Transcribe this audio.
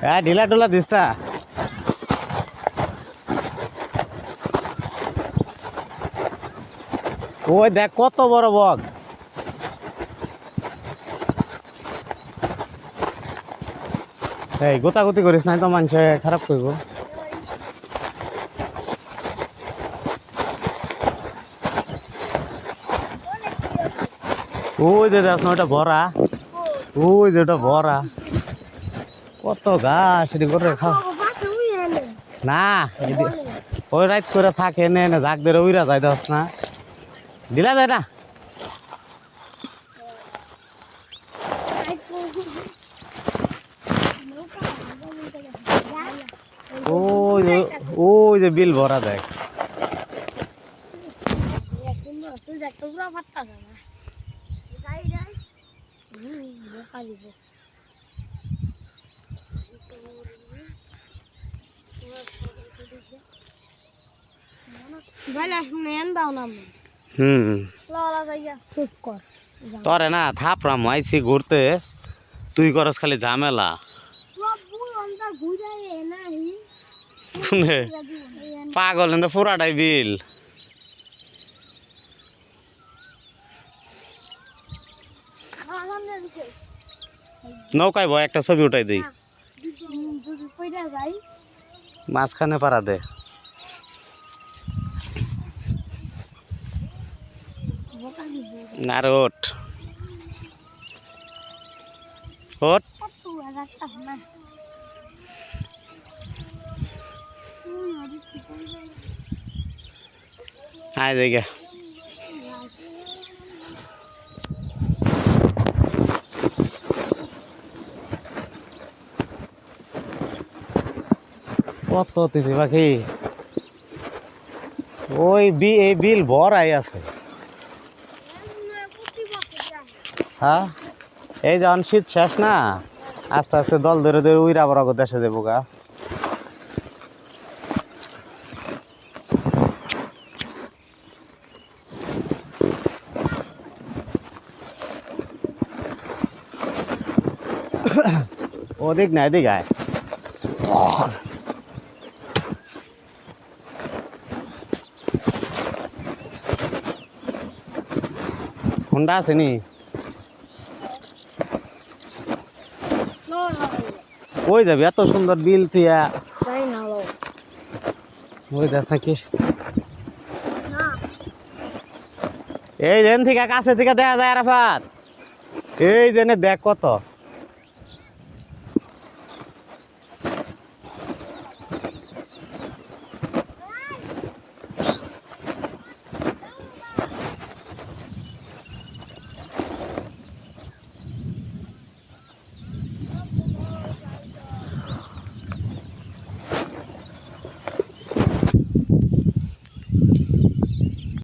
হ্যাঁ ঢিলা টুলা দিস না। ওই দেখ কত বড় বক। এই গোতাগুতি করিস নাই তো মানুষে খারাপ করবো। ওই যে দেখ না ওটা ভরা, ওই যে ওটা ভরা কত ঘাস এটি করে খাও না। ওই রাত করে থাকে এনে এনে ঝাঁক ধরে উইরা যায় দশ না দিলা যায় না। ওই যে বিল ভরা দেখ। তরে না থাপড়াম আইছি ঘুরতে, তুই করস খালি ঝামেলা। পাগল কিন্তু পুরাটাই বিল। নৌকায় ভয় একটা ছবি উঠাই দিই মাঝখানে পারা দে। আর ওঠ ওঠ আয় জায়গা কত তিথি পাখি। ওই এই বিল ভরাই আছে। হ্যাঁ এই যখন শীত শেষ না আস্তে আস্তে দল ধরে ধরে উইরা বড় দেশে দেবো গা। ওদিক না এদিক আয়। হুন্ডা আছে নি ওই যাবি এত সুন্দর বিল তুই ওই দেখ না কি এই যেন থেকে কাছে থেকে দেখা যায় আরাফাত এই জেনে দেখ কত